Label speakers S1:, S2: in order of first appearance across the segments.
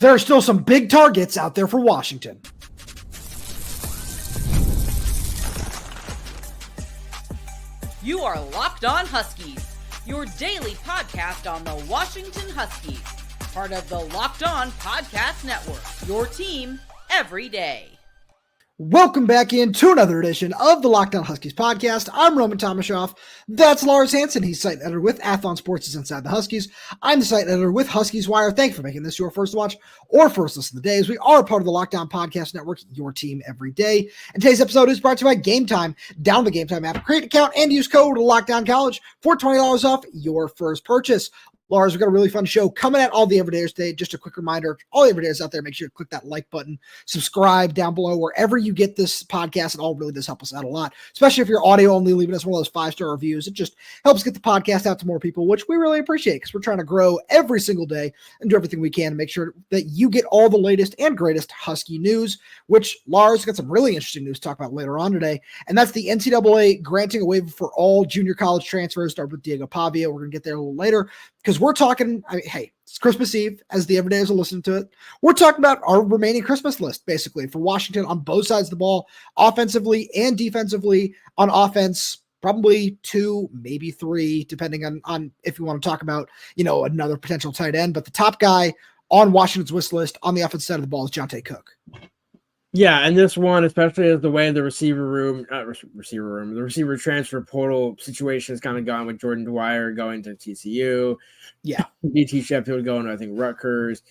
S1: there are still some big targets out there for Washington.
S2: You are Locked On Huskies, your daily podcast on the Washington Huskies, part of the Locked On Podcast Network, your team every day.
S1: Welcome back into another edition of the Locked On Huskies podcast. I'm Roman Tomashoff. That's Lars Hanson. He's site editor with Athlon Sports' Inside the Huskies. I'm the site editor with Huskies Wire. Thank you for making this your first watch or first listen of the day, as we are part of the Locked On Podcast Network, your team every day. And today's episode is brought to you by Game Time. Download the Game Time app, create an account, and use code LOCKDOWNCollege for $20 off your first purchase. Lars, we've got a really fun show coming at all the everydayers today. Just a quick reminder, all the everydayers out there, make sure to click that like button, subscribe down below wherever you get this podcast. It all really does help us out a lot, especially if you're audio only, leaving us one of those 5-star reviews. It just helps get the podcast out to more people, which we really appreciate because we're trying to grow every single day and do everything we can to make sure that you get all the latest and greatest Husky news, which Lars got some really interesting news to talk about later on today. And that's the NCAA granting a waiver for all junior college transfers. Start with Diego Pavia. We're going to get there a little later, because we're talking, hey, it's Christmas Eve, as the everydayers are listening to it. We're talking about our remaining Christmas list, basically, for Washington on both sides of the ball, offensively and defensively. On offense, probably 2, maybe 3, depending on if you want to talk about, another potential tight end. But the top guy on Washington's wish list on the offensive side of the ball is Johntay Cook.
S3: Yeah, and this one, especially as the way the the receiver transfer portal situation has kind of gone with Jordan Dwyer going to TCU.
S1: Yeah.
S3: BT Sheffield going to, I think, Rutgers.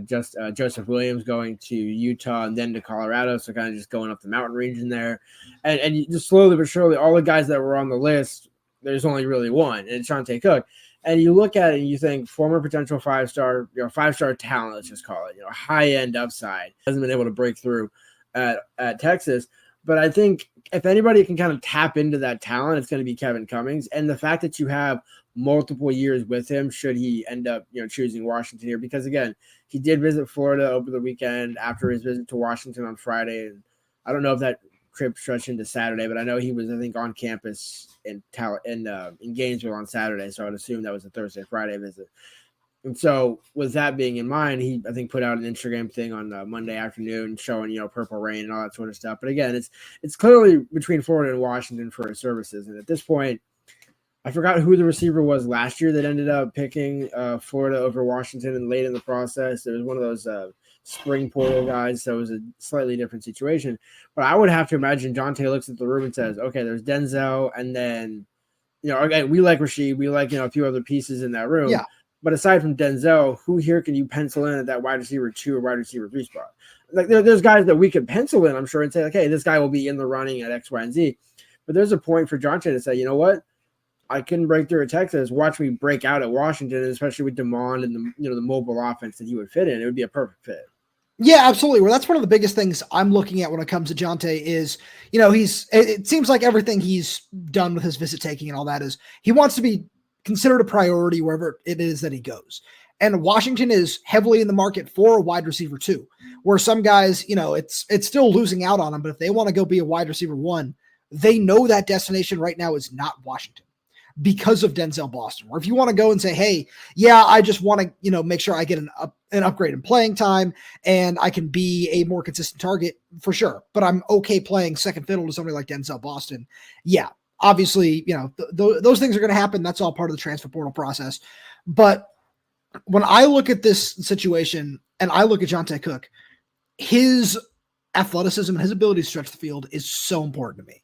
S3: Joseph Williams going to Utah and then to Colorado. So kind of just going up the mountain region there. And you just slowly but surely, all the guys that were on the list, there's only really one, and it's Johntay Cook. And you look at it and you think former potential 5-star, 5-star talent, let's just call it, high-end upside, hasn't been able to break through at Texas. But I think if anybody can kind of tap into that talent, it's going to be Kevin Cummings. And the fact that you have multiple years with him, should he end up, choosing Washington here, because again, he did visit Florida over the weekend after his visit to Washington on Friday. And I don't know if that trip stretched into Saturday, but I know he was, I think, on campus in Gainesville on Saturday, so I'd assume that was a Thursday, Friday visit. And so with that being in mind, he, I think, put out an Instagram thing on Monday afternoon showing, Purple Rain and all that sort of stuff. But again, it's clearly between Florida and Washington for his services. And at this point, I forgot who the receiver was last year that ended up picking Florida over Washington and late in the process. There was one of those spring portal guys, so it was a slightly different situation. But I would have to imagine Johntay looks at the room and says, okay, there's Denzel, and then, again, we like Rashid, we like, a few other pieces in that room.
S1: Yeah.
S3: But aside from Denzel, who here can you pencil in at that wide receiver 2 or wide receiver 3 spot? Like there's guys that we could pencil in, I'm sure, and say, like, hey, this guy will be in the running at X, Y, and Z. But there's a point for Johntay to say, you know what? I couldn't break through at Texas. Watch me break out at Washington, and especially with DeMond and the mobile offense that he would fit in. It would be a perfect fit.
S1: Yeah, absolutely. Well, that's one of the biggest things I'm looking at when it comes to Johntay is, it seems like everything he's done with his visit taking and all that is he wants to be considered a priority wherever it is that he goes. And Washington is heavily in the market for a wide receiver 2, where some guys, it's still losing out on them, but if they want to go be a wide receiver 1, they know that destination right now is not Washington, because of Denzel Boston. Or if you want to go and say, hey, yeah, I just want to, make sure I get an upgrade in playing time and I can be a more consistent target, for sure. But I'm okay playing second fiddle to somebody like Denzel Boston. Yeah, obviously, those things are going to happen. That's all part of the transfer portal process. But when I look at this situation and I look at Johntay Cook, his athleticism and his ability to stretch the field is so important to me.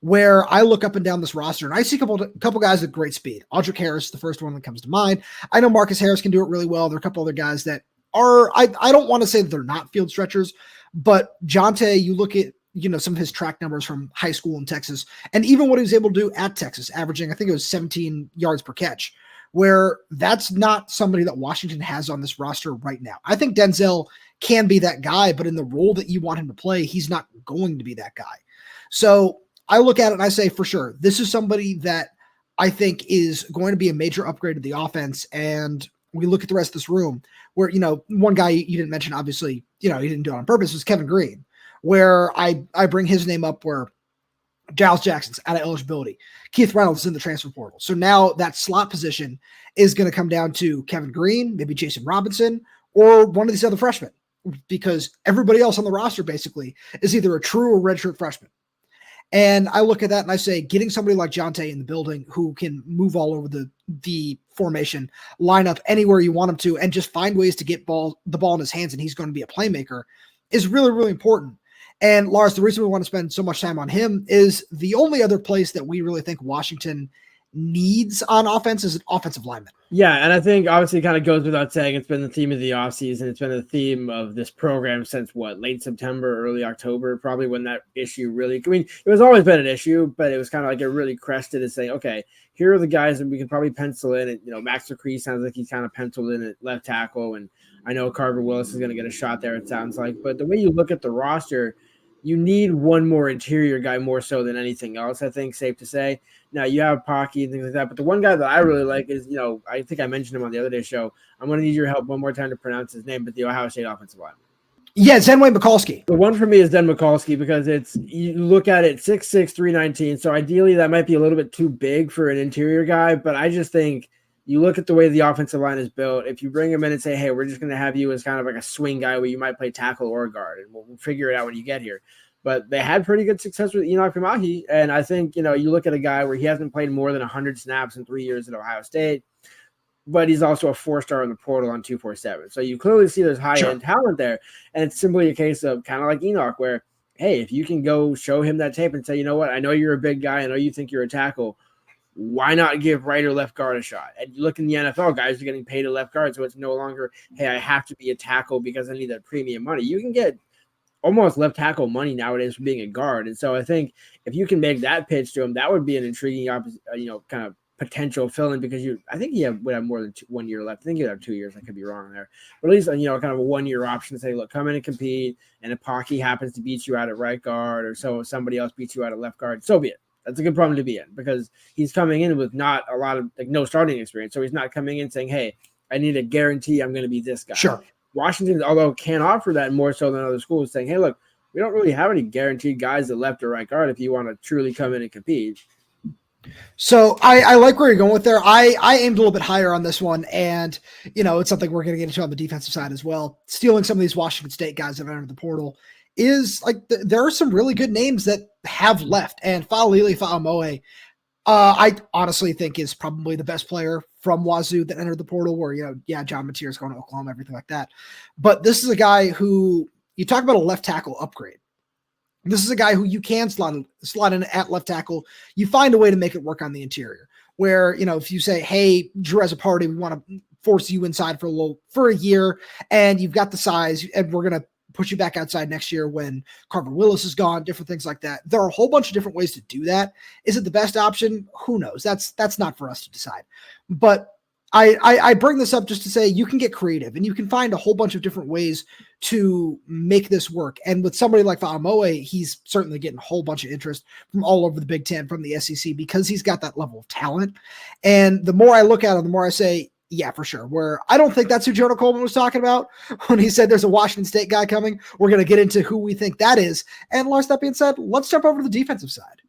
S1: Where I look up and down this roster and I see a couple guys with great speed. Audric Harris, the first one that comes to mind. I know Marcus Harris can do it really well. There are a couple other guys that are, I don't want to say that they're not field stretchers, but Johntay, you look at, some of his track numbers from high school in Texas, and even what he was able to do at Texas, averaging, I think it was 17 yards per catch, where that's not somebody that Washington has on this roster right now. I think Denzel can be that guy, but in the role that you want him to play, he's not going to be that guy. So I look at it and I say, for sure, this is somebody that I think is going to be a major upgrade to the offense. And we look at the rest of this room where, one guy you didn't mention, obviously, he didn't do it on purpose, was Kevin Green, where I bring his name up, where Giles Jackson's out of eligibility. Keith Reynolds is in the transfer portal. So now that slot position is going to come down to Kevin Green, maybe Jason Robinson, or one of these other freshmen, because everybody else on the roster basically is either a true or redshirt freshman. And I look at that and I say, getting somebody like Johntay in the building who can move all over the formation, line up anywhere you want him to, and just find ways to get the ball in his hands, and he's going to be a playmaker, is really, really important. And Lars, the reason we want to spend so much time on him is the only other place that we really think Washington needs on offense is an offensive lineman.
S3: Yeah, and I think obviously it kind of goes without saying, it's been the theme of the offseason. It's been the theme of this program since late September, early October, probably when that issue really, it was always been an issue, but it was kind of like it really crested and saying, okay, here are the guys that we can probably pencil in. And, Max McCree sounds like he's kind of penciled in at left tackle. And I know Carver Willis is going to get a shot there, it sounds like. But the way you look at the roster, you need one more interior guy more so than anything else, I think, safe to say. Now, you have Pocky and things like that, but the one guy that I really like is, I think I mentioned him on the other day's show. I'm going to need your help one more time to pronounce his name, but the Ohio State offensive lineman.
S1: Yeah, Zen Michalski.
S3: The one for me is Zen Michalski, because you look at it, 6'6", 319, so ideally that might be a little bit too big for an interior guy, but I just think you look at the way the offensive line is built. If you bring him in and say, hey, we're just going to have you as kind of like a swing guy where you might play tackle or guard, and we'll figure it out when you get here. But they had pretty good success with Enoch Pamahi. And I think, you look at a guy where he hasn't played more than 100 snaps in 3 years at Ohio State, but he's also a 4-star in the portal on 247. So you clearly see there's high-end talent there. And it's simply a case of kind of like Enoch, where, hey, if you can go show him that tape and say, you know what, I know you're a big guy, I know you think you're a tackle, why not give right or left guard a shot? And you look in the NFL, guys are getting paid a left guard, so it's no longer, hey, I have to be a tackle because I need that premium money. You can get almost left tackle money nowadays for being a guard. And so I think if you can make that pitch to him, that would be an intriguing, kind of potential fill-in, because I think he would have more than 1 year left. I think he'd have 2 years. I could be wrong there. But at least, kind of a 1 year option to say, look, come in and compete. And if Pocky happens to beat you out at right guard, or so somebody else beats you out at left guard, so be it. That's a good problem to be in, because he's coming in with not a lot of, no starting experience. So he's not coming in saying, hey, I need a guarantee I'm going to be this guy.
S1: Sure.
S3: Washington, although can offer that more so than other schools, saying, hey, look, we don't really have any guaranteed guys at left or right guard if you want to truly come in and compete.
S1: So I like where you're going with there. I aimed a little bit higher on this one, and, it's something we're going to get into on the defensive side as well. Stealing some of these Washington State guys that have entered the portal is like, there are some really good names that have left, and Fa'alili Fa'amoe, I honestly think is probably the best player from Wazoo that entered the portal, where, John Mateer's going to Oklahoma, everything like that. But this is a guy who, you talk about a left tackle upgrade. This is a guy who you can slot in at left tackle. You find a way to make it work on the interior, where, if you say, hey, Drew has a party, we want to force you inside for a year, and you've got the size, and we're going to push you back outside next year when Carver Willis is gone, different things like that. There are a whole bunch of different ways to do that. Is it the best option? Who knows? That's not for us to decide. But I bring this up just to say you can get creative, and you can find a whole bunch of different ways to make this work. And with somebody like Fa'amoe, he's certainly getting a whole bunch of interest from all over the Big Ten, from the SEC, because he's got that level of talent. And the more I look at him, the more I say, yeah, for sure. Where I don't think that's who Jonah Coleman was talking about when he said there's a Washington State guy coming. We're going to get into who we think that is. And Lars, that being said, let's jump over to the defensive side.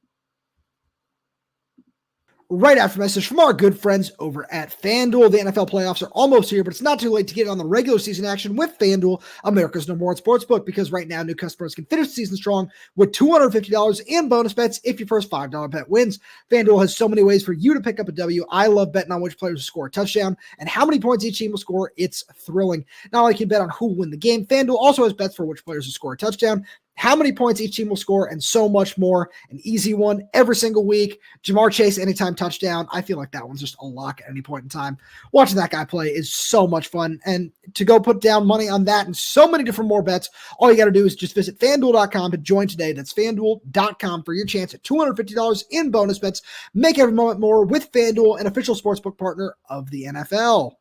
S1: Right after a message from our good friends over at FanDuel. The NFL playoffs are almost here, but it's not too late to get on the regular season action with FanDuel, America's #1 sportsbook, because right now new customers can finish the season strong with $250 in bonus bets if your first $5 bet wins. FanDuel has so many ways for you to pick up a W. I love betting on which players will score a touchdown and how many points each team will score. It's thrilling. Not only can you bet on who will win the game, FanDuel also has bets for which players will score a touchdown, how many points each team will score, and so much more. An easy one every single week. Jamar Chase, anytime touchdown. I feel like that one's just a lock at any point in time. Watching that guy play is so much fun. And to go put down money on that and so many different more bets, all you got to do is just visit FanDuel.com to join today. That's FanDuel.com for your chance at $250 in bonus bets. Make every moment more with FanDuel, an official sportsbook partner of the NFL.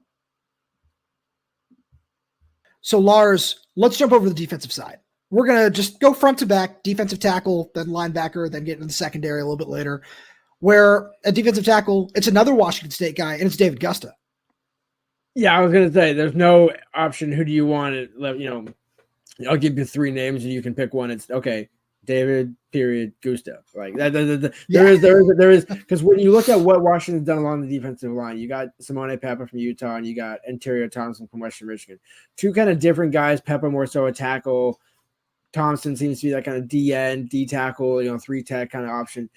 S1: So, Lars, let's jump over to the defensive side. We're going to just go front to back, defensive tackle, then linebacker, then get into the secondary a little bit later, where a defensive tackle, it's another Washington State guy, and it's David Gusta.
S3: Yeah, I was going to say, there's no option. Who do you want? I'll give you three names, and you can pick one. It's, okay, David, period, Gusta. Like that. There is because when you look at what Washington's done along the defensive line, you got Simone Peppa from Utah and you got Ontario Thompson from Western Michigan. Two kind of different guys. Peppa more so a tackle. Thompson seems to be that kind of D-end, D-tackle, 3-tech kind of option.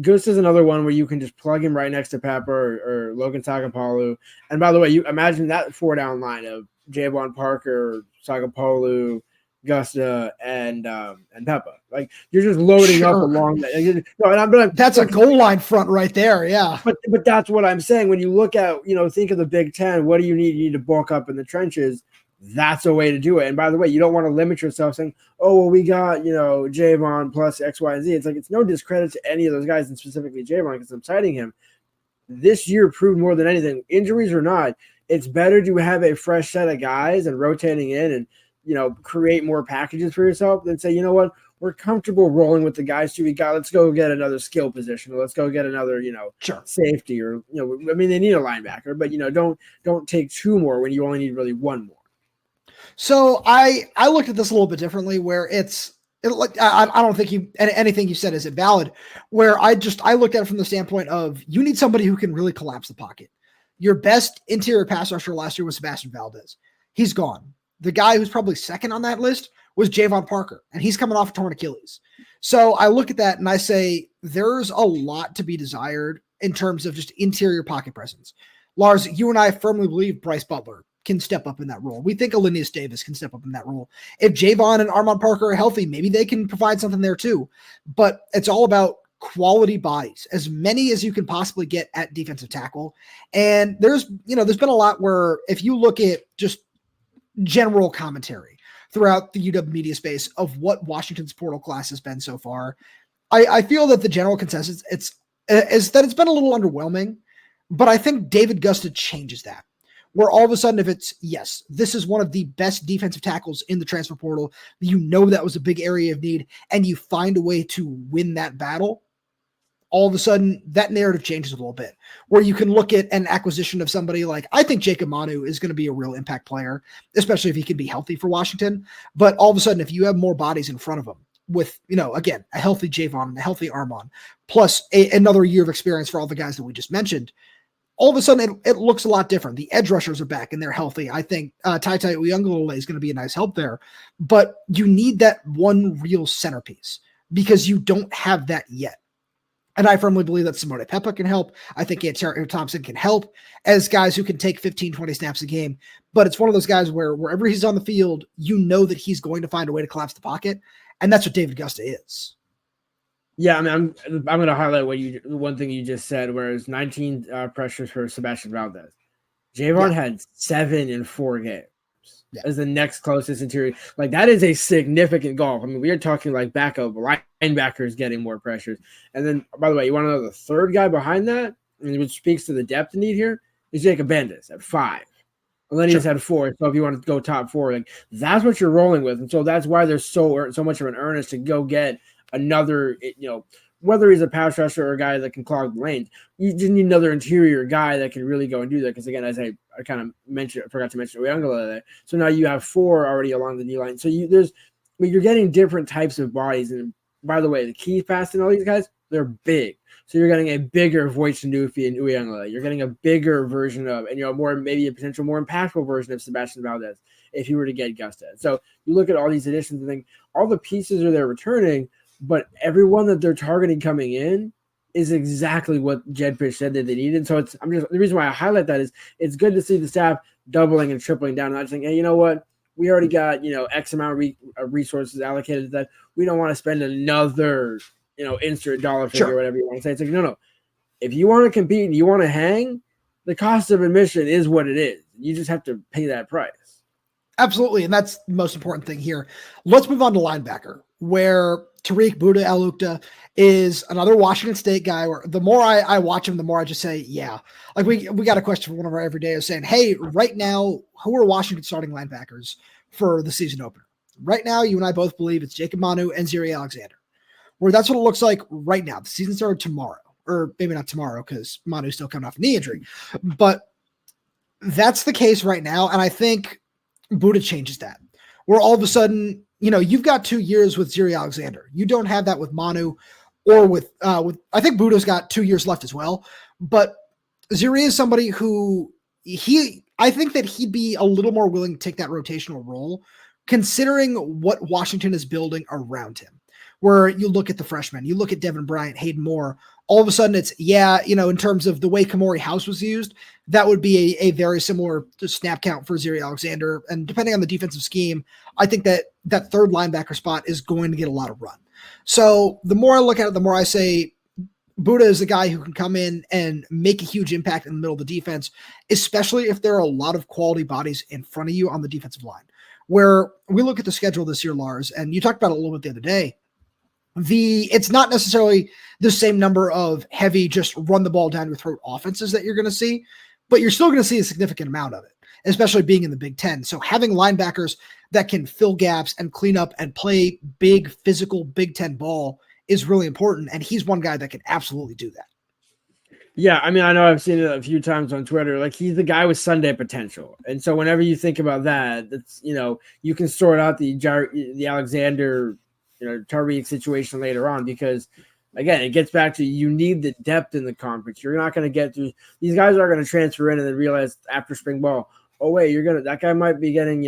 S3: Gusta is another one where you can just plug him right next to Pepper or Logan Sagapolu. And by the way, you imagine that 4-down line of Javon Parker, Sagapolu, Gusta, and Peppa. Like you're just loading up along that.
S1: That's a goal line front right there, yeah.
S3: But that's what I'm saying. When you look at, think of the Big Ten, what do you need? You need to bulk up in the trenches. That's a way to do it. And by the way, you don't want to limit yourself saying, oh, well, we got, Javon plus X, Y, and Z. It's like it's no discredit to any of those guys, and specifically Javon, because I'm citing him. This year proved more than anything, injuries or not, it's better to have a fresh set of guys and rotating in and, create more packages for yourself than say, you know what, we're comfortable rolling with the guys who we got. Let's go get another skill position. Or let's go get another, safety or, they need a linebacker, but, don't take two more when you only need really one more.
S1: So I looked at this a little bit differently where I don't think anything you said is invalid, where I looked at it from the standpoint of you need somebody who can really collapse the pocket. Your best interior pass rusher last year was Sebastian Valdez. He's gone. The guy who's probably second on that list was Javon Parker, and he's coming off a torn Achilles. So I look at that and I say there's a lot to be desired in terms of just interior pocket presence. Lars, you and I firmly believe Bryce Butler can step up in that role. We think Alinius Davis can step up in that role. If Javon and Armand Parker are healthy, maybe they can provide something there too. But it's all about quality bodies, as many as you can possibly get at defensive tackle. And there's been a lot where if you look at just general commentary throughout the UW media space of what Washington's portal class has been so far, I feel that the general consensus is that it's been a little underwhelming, but I think David Gusta changes that. Where all of a sudden, if it's, yes, this is one of the best defensive tackles in the transfer portal, that was a big area of need, and you find a way to win that battle, all of a sudden that narrative changes a little bit. Where you can look at an acquisition of somebody like, I think Jacob Manu is going to be a real impact player, especially if he can be healthy for Washington. But all of a sudden, if you have more bodies in front of him with, again, a healthy Javon and a healthy Armand, plus another year of experience for all the guys that we just mentioned, all of a sudden it looks a lot different. The edge rushers are back and they're healthy. I think Taitai Uyunglele is going to be a nice help there, but you need that one real centerpiece because you don't have that yet. And I firmly believe that Simone Peppa can help. I think Tarriq Thompson can help as guys who can take 15, 20 snaps a game. But it's one of those guys where wherever he's on the field, that he's going to find a way to collapse the pocket. And that's what David Gusta is.
S3: Yeah, I mean, I'm going to highlight one thing you just said, whereas 19 pressures for Sebastian Valdez. Javon had 7 in 4 games as the next closest interior. Like, that is a significant gulf. I mean, we are talking like backup linebackers getting more pressures. And then, by the way, you want to know the third guy behind that, which speaks to the depth need here, is Jacob Bandes at 5. Alenius had 4. So if you want to go top 4, like that's what you're rolling with. And so that's why there's so much of an earnest to go get another, whether he's a pass rusher or a guy that can clog the lanes, you just need another interior guy that can really go and do that. Because again, as I kind of forgot to mention Uyunglele there. So now you have 4 already along the knee line. So you're getting different types of bodies. And by the way, the key fast in all these guys, they're big. So you're getting a bigger Voight Nufi and Uyunglele. You're getting a bigger version of, and maybe a potential more impactful version of Sebastian Valdez if you were to get Gusta. So you look at all these additions and think all the pieces are there returning. But everyone that they're targeting coming in is exactly what Jedd Fisch said that they needed. So the reason why I highlight that is it's good to see the staff doubling and tripling down. Not just saying, hey, you know what? We already got, X amount of resources allocated to that. We don't want to spend another, insert dollar figure or whatever you want to say. It's like, no. If you want to compete and you want to hang, the cost of admission is what it is. You just have to pay that price.
S1: Absolutely. And that's the most important thing here. Let's move on to linebacker, where Tarriq Al-Uqdah is another Washington State guy where the more I watch him, the more I just say, yeah. Like we got a question from one of our everydayers saying, hey, right now, who are Washington starting linebackers for the season opener? Right now, you and I both believe it's Jacob Manu and Ziri Alexander, where that's what it looks like right now. The season started tomorrow, or maybe not tomorrow because Manu's still coming off a knee injury, but that's the case right now. And I think Buddha changes that, where all of a sudden, you've got 2 years with Ziri Alexander. You don't have that with Manu or with I think Buda's got 2 years left as well. But Ziri is somebody who I think that he'd be a little more willing to take that rotational role, considering what Washington is building around him. Where you look at the freshmen, you look at Devin Bryant, Hayden Moore, all of a sudden it's, in terms of the way Kamori House was used, that would be a very similar snap count for Ziri Alexander. And depending on the defensive scheme, I think that third linebacker spot is going to get a lot of run. So the more I look at it, the more I say Buda is the guy who can come in and make a huge impact in the middle of the defense, especially if there are a lot of quality bodies in front of you on the defensive line. Where we look at the schedule this year, Lars, and you talked about it a little bit the other day, it's not necessarily the same number of heavy, just run the ball down your throat offenses that you're going to see, but you're still going to see a significant amount of it, especially being in the Big Ten. So having linebackers that can fill gaps and clean up and play big, physical Big Ten ball is really important. And he's one guy that can absolutely do that.
S3: Yeah, I mean, I know I've seen it a few times on Twitter. Like, he's the guy with Sunday potential. And so whenever you think about that, that's, you can sort out the Alexander, Tarriq situation later on, because again, it gets back to, you need the depth in the conference. You're not going to get through. These guys are going to transfer in and then realize after spring ball, oh wait, that guy might be getting,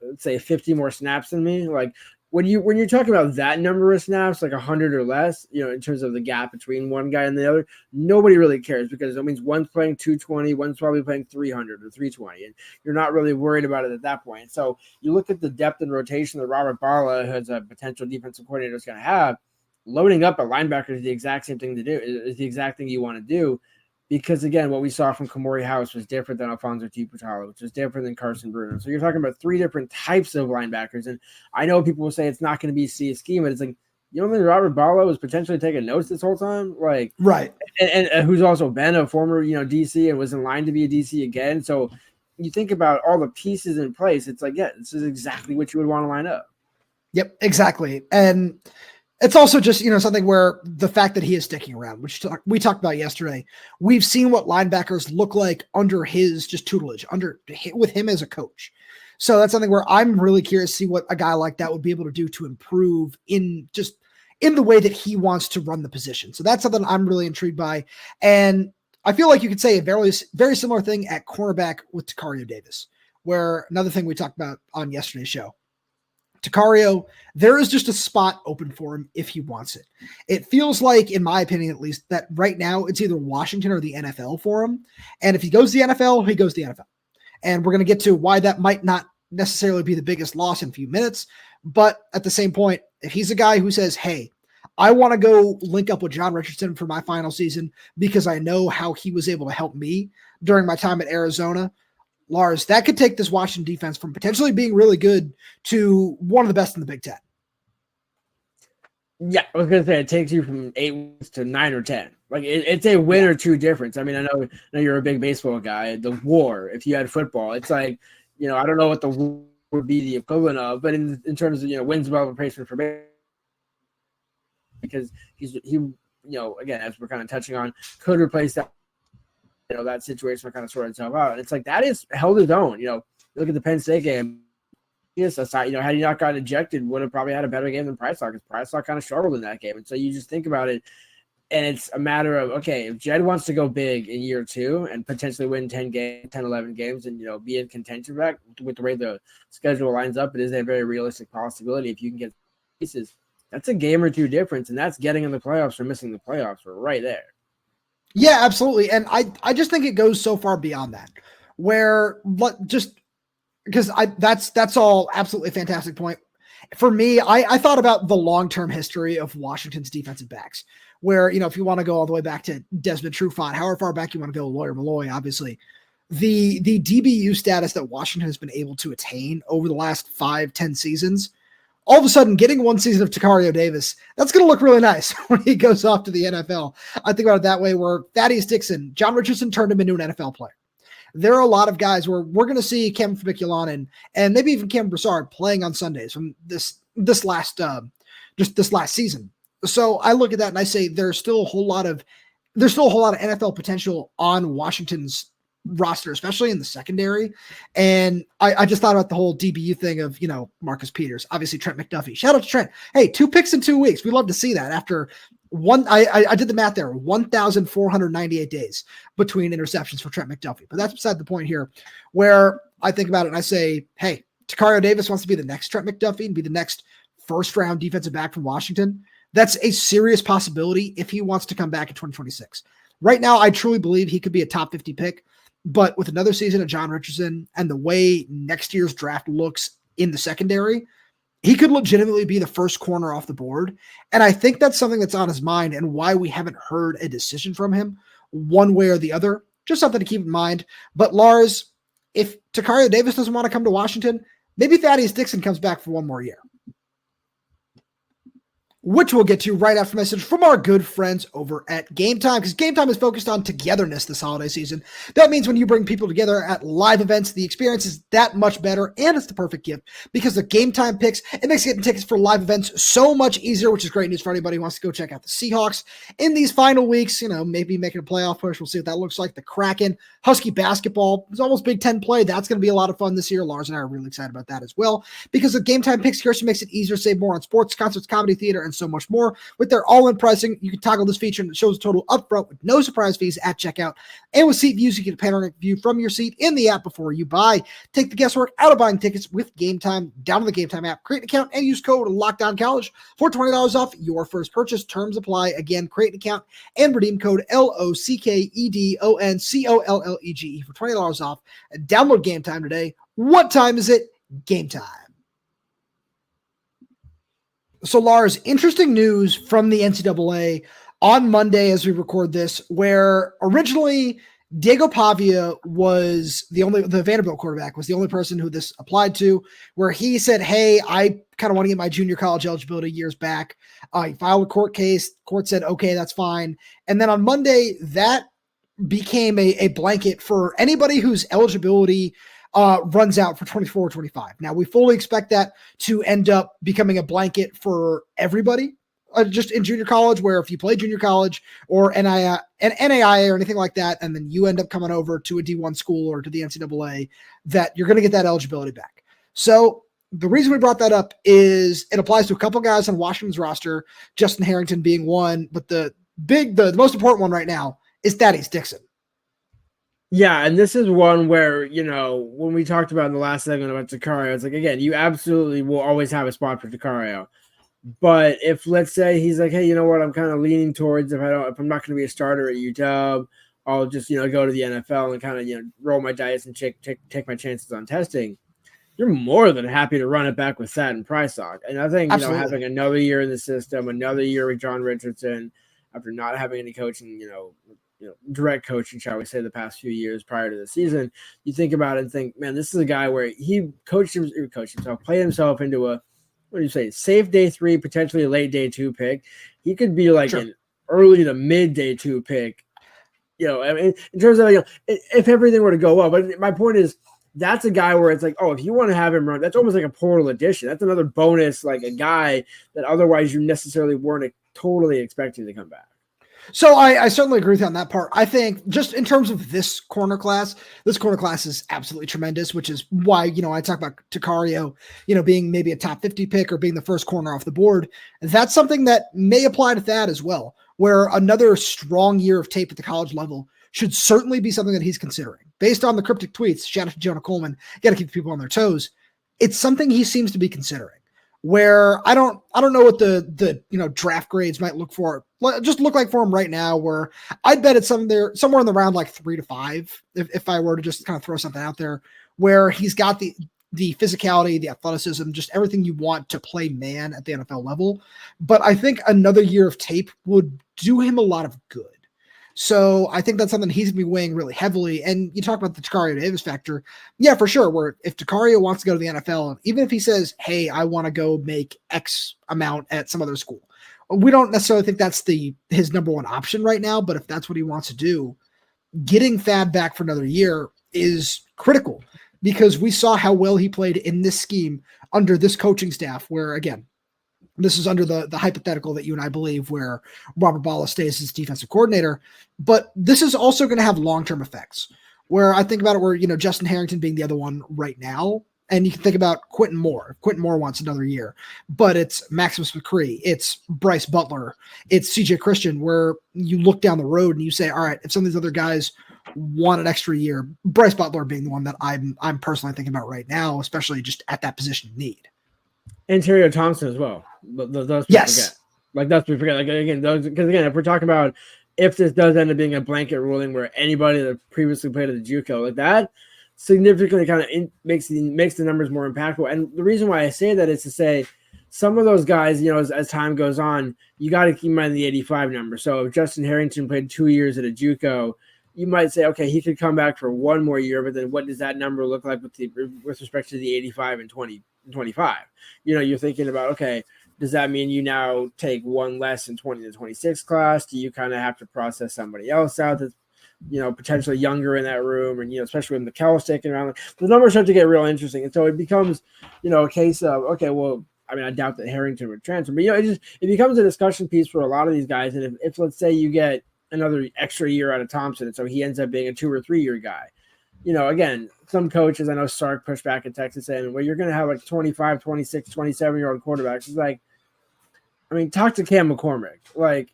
S3: let's say 50 more snaps than me. Like, when you're talking about that number of snaps, like 100 or less, in terms of the gap between one guy and the other, nobody really cares, because it means one's playing 220, one's probably playing 300 or 320, and you're not really worried about it at that point. So you look at the depth and rotation that Robert Bala, as a potential defensive coordinator, is going to have. Loading up a linebacker is the exact same thing to do. Is the exact thing you want to do. Because, again, what we saw from Kamori House was different than Alfonso Tiputala, which was different than Carson Bruno. So you're talking about 3 different types of linebackers. And I know people will say it's not going to be C scheme, but it's like, you don't think Robert Bala was potentially taking notes this whole time? Like,
S1: right.
S3: And who's also been a former, DC and was in line to be a DC again. So you think about all the pieces in place. It's like, yeah, this is exactly what you would want to line up.
S1: Yep, exactly. And it's also just, something where the fact that he is sticking around, which we talked about yesterday, we've seen what linebackers look like under his just tutelage, with him as a coach. So that's something where I'm really curious to see what a guy like that would be able to do to improve in the way that he wants to run the position. So that's something I'm really intrigued by. And I feel like you could say a very, very similar thing at cornerback with Tacario Davis, where another thing we talked about on yesterday's show. Tacario, there is just a spot open for him if he wants it. It feels like, in my opinion at least, that right now it's either Washington or the NFL for him. And if he goes to the NFL, he goes to the NFL. And we're going to get to why that might not necessarily be the biggest loss in a few minutes. But at the same point, if he's a guy who says, hey, I want to go link up with John Richardson for my final season because I know how he was able to help me during my time at Arizona, Lars, that could take this Washington defense from potentially being really good to one of the best in the Big Ten.
S3: Yeah, I was going to say, it takes you from 8 wins to 9 or 10. Like, it's a win or two difference. I mean, I know you're a big baseball guy. The WAR, if you had football, it's like, I don't know what the WAR would be the equivalent of, but in terms of, wins above replacement for baseball, because he again, as we're kind of touching on, could replace that. That situation will kind of sort itself out. And it's like, that is held his own. Look at the Penn State game. Yes, aside, had he not gotten ejected, would have probably had a better game than Pricelock, because Pricelock kind of struggled in that game. And so you just think about it, and it's a matter of, okay, if Jedd wants to go big in year 2 and potentially win 10, 11 games and, be in contention back with the way the schedule lines up, it is a very realistic possibility if you can get pieces. That's a game or 2 difference, and that's getting in the playoffs or missing the playoffs. We're right there.
S1: Yeah, absolutely. And I just think it goes so far beyond that, where that's all absolutely fantastic point. For me, I thought about the long-term history of Washington's defensive backs, where, if you want to go all the way back to Desmond Trufant, however far back you want to go, Lawyer Malloy, obviously, the DBU status that Washington has been able to attain over the last 5-10 seasons, all of a sudden getting one season of Tacario Davis, that's going to look really nice when he goes off to the NFL. I think about it that way, where Thaddeus Dixon, John Richardson turned him into an NFL player. There are a lot of guys where we're going to see Cam Fabiculon and maybe even Cam Broussard playing on Sundays from this last season. So I look at that and I say there's still a whole lot of NFL potential on Washington's roster, especially in the secondary. And I just thought about the whole DBU thing of, Marcus Peters, obviously Trent McDuffie. Shout out to Trent. Hey, 2 picks in 2 weeks. We love to see that after I did the math there, 1,498 days between interceptions for Trent McDuffie. But that's beside the point here, where I think about it and I say, hey, Takario Davis wants to be the next Trent McDuffie and be the next first-round defensive back from Washington. That's a serious possibility if he wants to come back in 2026. Right now, I truly believe he could be a top 50 pick, but with another season of John Richardson and the way next year's draft looks in the secondary, he could legitimately be the first corner off the board. And I think that's something that's on his mind and why we haven't heard a decision from him one way or the other. Just something to keep in mind. But Lars, if Takario Davis doesn't want to come to Washington, maybe Thaddeus Dixon comes back for one more year, which we'll get to right after a message from our good friends over at Game Time, because Game Time is focused on togetherness this holiday season. That means when you bring people together at live events, the experience is that much better, and it's the perfect gift because the Game Time picks, it makes getting tickets for live events so much easier, which is great news for anybody who wants to go check out the Seahawks in these final weeks, maybe making a playoff push. We'll see what that looks like. The Kraken, Husky basketball, it's almost Big Ten play. That's going to be a lot of fun this year. Lars and I are really excited about that as well, because the Game Time picks here makes it easier to save more on sports, concerts, comedy, theater, and so much more. With their all-in pricing, you can toggle this feature and it shows the total upfront with no surprise fees at checkout. And with seat views, you get a panoramic view from your seat in the app before you buy. Take the guesswork out of buying tickets with Game Time. Download the Game Time app, create an account, and use code LOCKDOWNCollege for $20 off your first purchase. Terms apply. Again, create an account and redeem code LOCKEDONCOLLEGE for $20 off. Download Game Time today. What time is it? Game time. So, Lars, interesting news from the NCAA on Monday as we record this, where originally Diego Pavia was the Vanderbilt quarterback, was the only person who this applied to, where he said, hey, I kind of want to get my junior college eligibility years back. He filed a court case. Court said, okay, that's fine. And then on Monday, that became a blanket for anybody whose eligibility runs out for 24-25. Now, we fully expect that to end up becoming a blanket for everybody, just in junior college, where if you play junior college or NAIA or anything like that, and then you end up coming over to a D1 school or to the NCAA, that you're going to get that eligibility back. So the reason we brought that up is it applies to a couple guys on Washington's roster, Justin Harrington being one, but the most important one right now is Thaddeus Dixon.
S3: Yeah, and this is one where, when we talked about in the last segment about Takario, it's like, again, you absolutely will always have a spot for Takario. But if, let's say, he's like, hey, you know what, I'm kind of leaning towards if I'm not going to be a starter at UW, I'll just, go to the NFL and kind of, roll my dice and take my chances on testing. You're more than happy to run it back with Thad and Prysock. And I think, having another year in the system, another year with John Richardson, after not having any coaching, direct coaching, shall we say, the past few years prior to the season, you think about it and think, man, this is a guy where he coached himself, played himself into a, safe day 3, potentially a late day 2 pick. He could be like an early to mid day 2 pick, in terms of, if everything were to go well. But my point is, that's a guy where it's like, oh, if you want to have him run, that's almost like a portal addition. That's another bonus, like a guy that otherwise you necessarily weren't totally expecting to come back.
S1: So I certainly agree with you on that part. I think just in terms of this corner class is absolutely tremendous, which is why, I talk about Takario, being maybe a top 50 pick or being the first corner off the board. That's something that may apply to Thad as well, where another strong year of tape at the college level should certainly be something that he's considering. Based on the cryptic tweets, shout out to Jonah Coleman, got to keep people on their toes. It's something he seems to be considering. Where I don't know what the draft grades might look like for him right now, where I'd bet it's somewhere in the round like 3 to 5 if I were to just kind of throw something out there, where he's got the physicality, the athleticism, just everything you want to play man at the NFL level. But I think another year of tape would do him a lot of good. So I think that's something he's going to be weighing really heavily. And you talk about the Takario Davis factor. Yeah, for sure. Where if Takario wants to go to the NFL, even if he says, hey, I want to go make X amount at some other school, we don't necessarily think that's his number one option right now. But if that's what he wants to do, getting Thad back for another year is critical, because we saw how well he played in this scheme under this coaching staff, where, again, this is under the hypothetical that you and I believe, where Robert Balla stays as defensive coordinator. But this is also going to have long-term effects, where I think about it where, Justin Harrington being the other one right now. And you can think about Quentin Moore. Quentin Moore wants another year, but it's Maximus McCree, it's Bryce Butler, it's CJ Christian, where you look down the road and you say, all right, if some of these other guys want an extra year, Bryce Butler being the one that I'm personally thinking about right now, especially just at that position of need.
S3: And Terrio Thompson as well. Those
S1: yes.
S3: Forget. That's what we forget. Like, again, because if we're talking about if this does end up being a blanket ruling where anybody that previously played at the JUCO, like that significantly kind of makes the numbers more impactful. And the reason why I say that is to say some of those guys, as time goes on, you got to keep in mind the 85 number. So if Justin Harrington played 2 years at a JUCO, you might say, okay, he could come back for one more year, but then what does that number look like with respect to the 85 and 25? You're thinking about, okay, does that mean you now take one less in 20 to 26 class? Do you kind of have to process somebody else out that's, potentially younger in that room, and, especially when McKell sticking around, the numbers start to get real interesting. And so it becomes, a case of, okay, well, I mean, I doubt that Harrington would transfer, but, it becomes a discussion piece for a lot of these guys. And if let's say you get another extra year out of Thompson, and so he ends up being a 2 or 3 year guy, again, some coaches, I know Sark pushed back in Texas saying, well, you're going to have like 25, 26, 27-year-old quarterbacks. It's like, I mean, talk to Cam McCormick. Like,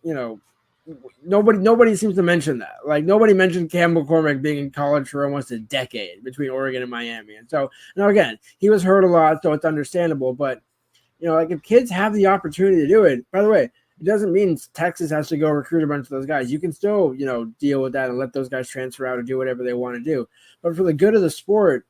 S3: nobody seems to mention that. Like, nobody mentioned Cam McCormick being in college for almost a decade between Oregon and Miami. And so, now again, he was hurt a lot, so it's understandable. But, like if kids have the opportunity to do it, by the way, it doesn't mean Texas has to go recruit a bunch of those guys. You can still, deal with that and let those guys transfer out or do whatever they want to do. But for the good of the sport,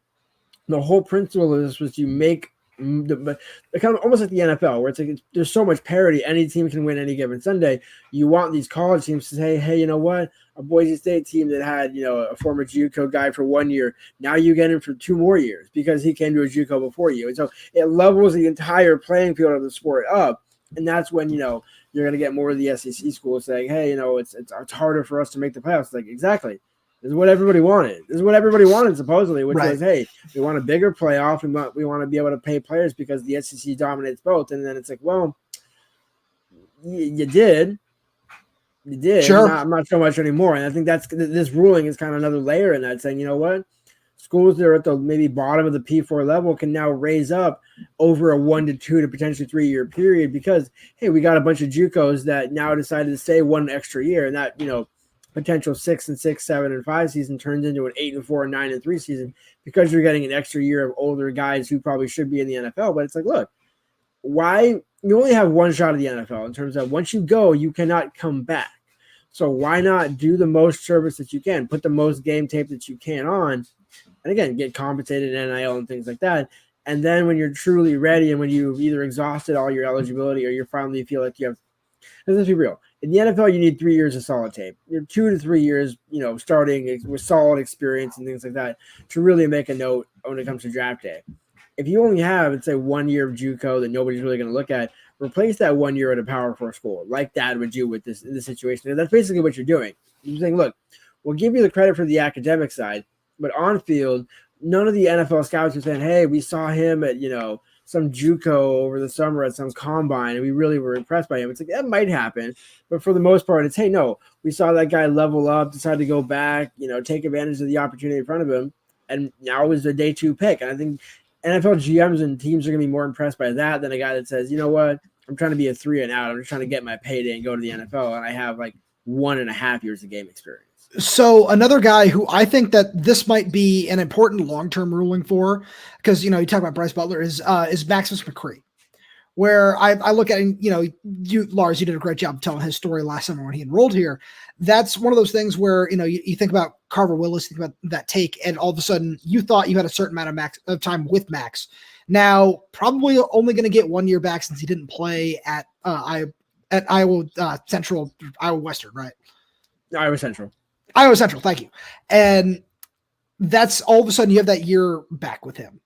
S3: the whole principle of this was you make but kind of almost like the NFL, where it's like there's so much parity. Any team can win any given Sunday. You want these college teams to say, hey, you know what? A Boise State team that had, a former JUCO guy for 1 year, now you get him for 2 more years because he came to a JUCO before you. And so it levels the entire playing field of the sport up. And that's when, you're going to get more of the SEC schools saying, hey, it's harder for us to make the playoffs. Like, exactly. This is what everybody wanted. Supposedly, which was, hey, we want a bigger playoff. We want to be able to pay players because the SEC dominates both. And then it's like, well, you did.
S1: Sure.
S3: Not so much anymore. And I think this ruling is kind of another layer in that, saying, you know what? Schools that are at the maybe bottom of the P4 level can now raise up over a 1 to 2 to potentially 3 year period because, hey, we got a bunch of JUCOs that now decided to stay 1 extra year, and that, potential 6 and 6, 7 and 5 season turns into an 8 and 4, 9 and 3 season because you're getting an extra year of older guys who probably should be in the NFL. But it's like, look, why you only have one shot at the NFL in terms of once you go, you cannot come back. So why not do the most service that you can, put the most game tape that you can on, and again, get compensated in NIL and things like that. And then when you're truly ready and when you've either exhausted all your eligibility or you finally feel like you have, let's be real. In the NFL, you need 3 years of solid tape. You're 2 to 3 years, starting with solid experience and things like that to really make a note when it comes to draft day. If you only have, let's say, 1 year of JUCO that nobody's really going to look at, replace that 1 year at a Power 4 school, like Dad would do with this in this situation. And that's basically what you're doing. You're saying, look, we'll give you the credit for the academic side, but on field, none of the NFL scouts are saying, hey, we saw him at, some JUCO over the summer at some combine, and we really were impressed by him. It's like, that might happen. But for the most part, it's, hey, no, we saw that guy level up, decide to go back, take advantage of the opportunity in front of him. And now is the day 2 pick. And I think NFL GMs and teams are going to be more impressed by that than a guy that says, you know what, I'm trying to be a 3 and out. I'm just trying to get my payday and go to the NFL. And I have like 1.5 years of game experience.
S1: So another guy who I think that this might be an important long-term ruling for, because, you talk about Bryce Butler is Maximus McCree, where I look at, Lars, you did a great job telling his story last summer when he enrolled here. That's one of those things where, you think about Carver Willis, think about that take, and all of a sudden you thought you had a certain amount of time with Max. Now, probably only going to get 1 year back since he didn't play at Iowa Central, Iowa Western, right?
S3: Iowa Central,
S1: thank you. And that's all of a sudden you have that year back with him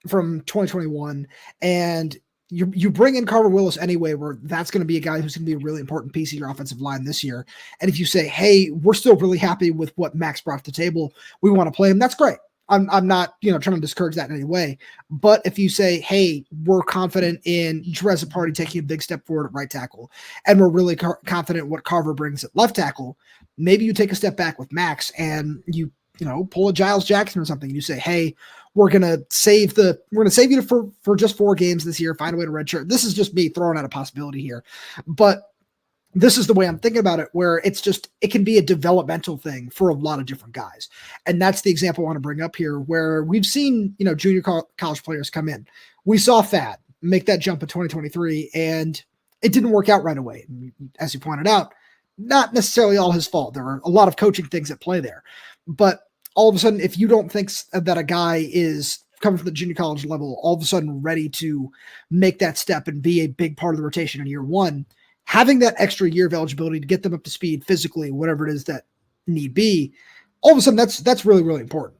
S1: from 2021. And you bring in Carver Willis anyway, where that's going to be a guy who's going to be a really important piece of your offensive line this year. And if you say, hey, we're still really happy with what Max brought to the table, we want to play him, that's great. I'm not, trying to discourage that in any way. But if you say, hey, we're confident in Jerez Party taking a big step forward at right tackle, and we're really confident what Carver brings at left tackle, maybe you take a step back with Max and you pull a Giles Jackson or something. You say, hey, we're gonna save you for just 4 games this year. Find a way to redshirt. This is just me throwing out a possibility here, but this is the way I'm thinking about it, where it can be a developmental thing for a lot of different guys. And that's the example I want to bring up here, where we've seen, junior college players come in. We saw Thad make that jump in 2023, and it didn't work out right away. As you pointed out, not necessarily all his fault. There are a lot of coaching things at play there. But all of a sudden, if you don't think that a guy is coming from the junior college level, all of a sudden ready to make that step and be a big part of the rotation in year one, having that extra year of eligibility to get them up to speed physically, whatever it is that need be, all of a sudden that's really, really important.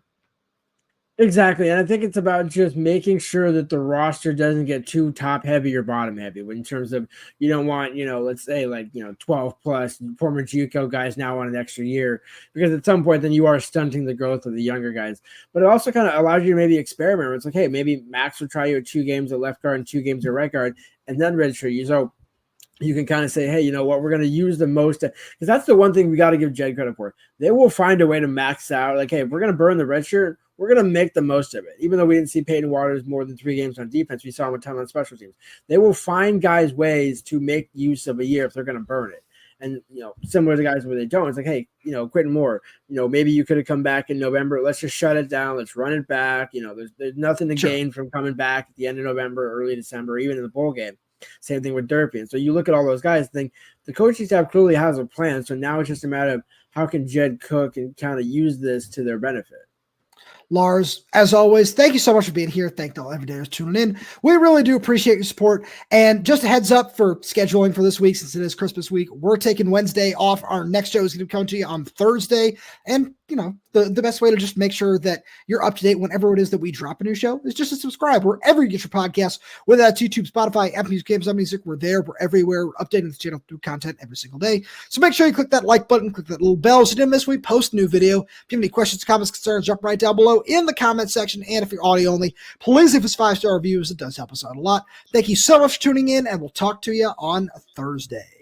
S3: Exactly. And I think it's about just making sure that the roster doesn't get too top heavy or bottom heavy in terms of, you don't want, let's say 12 plus former JUCO guys now on an extra year, because at some point then you are stunting the growth of the younger guys. But it also kind of allows you to maybe experiment. It's like, hey, maybe Max will try you at 2 games at left guard and 2 games at right guard, and then redshirt you. So you can kind of say, hey, you know what, we're going to use the most, because that's the one thing we got to give Jedd credit for. They will find a way to max out. Like, hey, if we're going to burn the red shirt, we're going to make the most of it. Even though we didn't see Peyton Waters more than 3 games on defense, we saw him a ton on special teams. They will find guys ways to make use of a year if they're going to burn it. And, similar to guys where they don't, it's like, hey, Quentin Moore, maybe you could have come back in November. Let's just shut it down. Let's run it back. There's nothing to gain from coming back at the end of November, early December, even in the bowl game. Same thing with Durfee. And so you look at all those guys and think the coaching staff clearly has a plan. So now it's just a matter of how can Jedd Cook and kind of use this to their benefit.
S1: Lars, as always, thank you so much for being here. Thank you all everydayers tuning in. We really do appreciate your support. And just a heads up for scheduling for this week, since it is Christmas week, we're taking Wednesday off. Our next show is going to come to you on Thursday. And, the best way to just make sure that you're up to date whenever it is that we drop a new show is just to subscribe wherever you get your podcasts, whether that's YouTube, Spotify, Apple Music, Amazon Music. We're there. We're everywhere. We're updating the channel through content every single day. So make sure you click that like button, click that little bell so you don't miss when we post a new video. If you have any questions, comments, concerns, drop right down below in the comment section. And if you're audio only, please leave us 5-star reviews. It does help us out a lot. Thank you so much for tuning in, and we'll talk to you on Thursday.